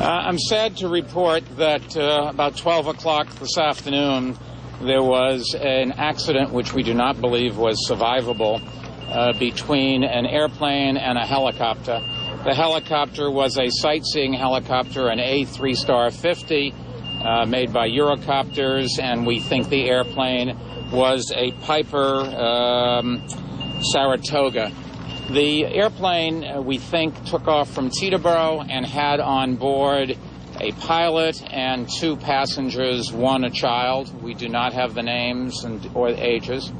I'm sad to report that about 12 o'clock this afternoon, there was an accident which we do not believe was survivable between an airplane and a helicopter. The helicopter was a sightseeing helicopter, an A3 50 made by Eurocopters, and we think the airplane was a Piper Saratoga. The airplane, we think, took off from Teterboro and had on board a pilot and two passengers, one a child. We do not have the names or ages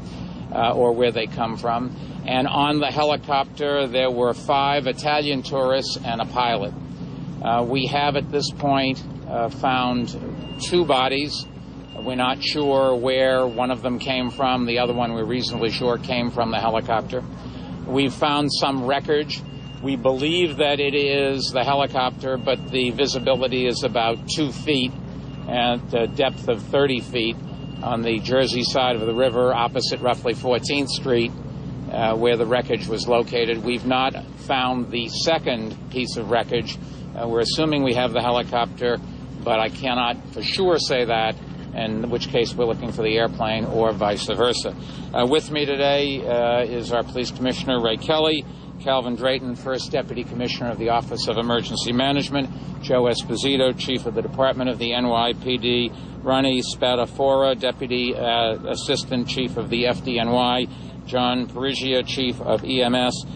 or where they come from. And on the helicopter, there were 5 Italian tourists and a pilot. We have at this point found 2 bodies. We're not sure where one of them came from. The other one we're reasonably sure came from the helicopter. We've found some wreckage. We believe that it is the helicopter, but the visibility is about 2 feet at a depth of 30 feet on the Jersey side of the river, opposite roughly 14th Street, where the wreckage was located. We've not found the second piece of wreckage. We're assuming we have the helicopter, but I cannot for sure say that, in which case we're looking for the airplane or vice versa. With me today is our Police Commissioner, Ray Kelly, Calvin Drayton, First Deputy Commissioner of the Office of Emergency Management, Joe Esposito, Chief of the Department of the NYPD, Ronnie Spadafora, Deputy Assistant Chief of the FDNY, John Perigia, Chief of EMS,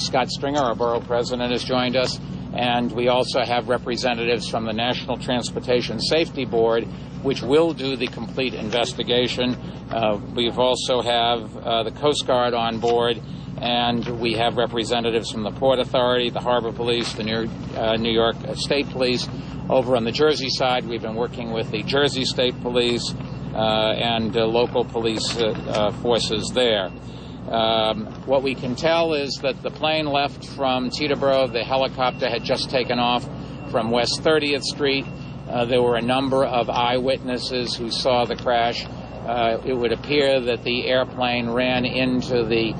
Scott Stringer, our Borough President, has joined us, and we also have representatives from the National Transportation Safety Board, which will do the complete investigation. We've also have the Coast Guard on board, and we have representatives from the Port Authority, the Harbor Police, the New York State Police. Over on the Jersey side, we've been working with the Jersey State Police and local police forces there. What we can tell is that the plane left from Teterboro. The helicopter had just taken off from West 30th Street. There were a number of eyewitnesses who saw the crash. It would appear that the airplane ran into the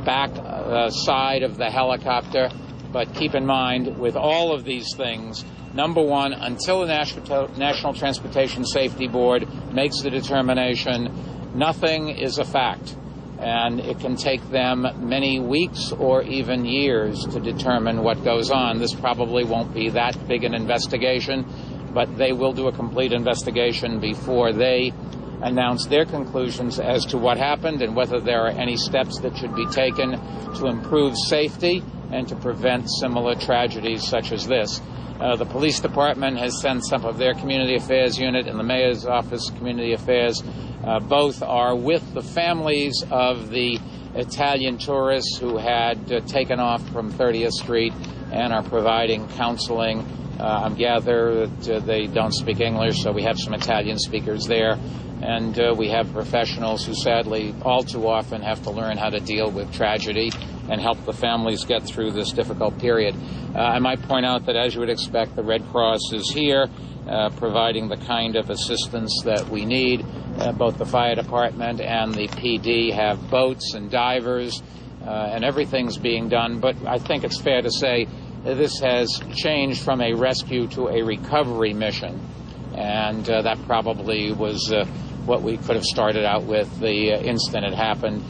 back side of the helicopter. But keep in mind, with all of these things, number one, until the National Transportation Safety Board makes the determination, nothing is a fact. And it can take them many weeks or even years to determine what goes on. This probably won't be that big an investigation, but they will do a complete investigation before they announce their conclusions as to what happened and whether there are any steps that should be taken to improve safety and to prevent similar tragedies such as this. The police department has sent some of their community affairs unit, and the mayor's office, community affairs. Both are with the families of the Italian tourists who had taken off from 30th Street and are providing counseling. I gather that they don't speak English, so we have some Italian speakers there. And we have professionals who sadly all too often have to learn how to deal with tragedy and help the families get through this difficult period. I might point out that, as you would expect, the Red Cross is here providing the kind of assistance that we need. Both the fire department and the PD have boats and divers, and everything's being done. But I think it's fair to say that this has changed from a rescue to a recovery mission. And that probably was what we could have started out with the instant it happened.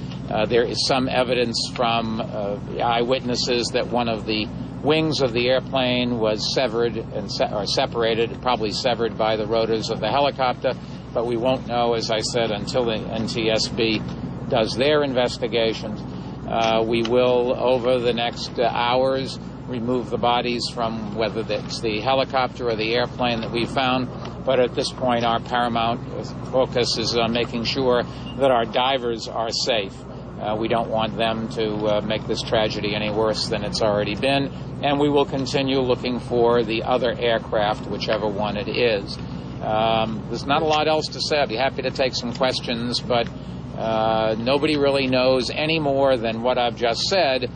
There is some evidence from eyewitnesses that one of the wings of the airplane was severed or separated, probably severed by the rotors of the helicopter, but we won't know, as I said, until the NTSB does their investigations. We will, over the next hours, remove the bodies from whether it's the helicopter or the airplane that we found. But at this point, our paramount focus is on making sure that our divers are safe. We don't want them to make this tragedy any worse than it's already been. And we will continue looking for the other aircraft, whichever one it is. There's not a lot else to say. I'd be happy to take some questions, but nobody really knows any more than what I've just said.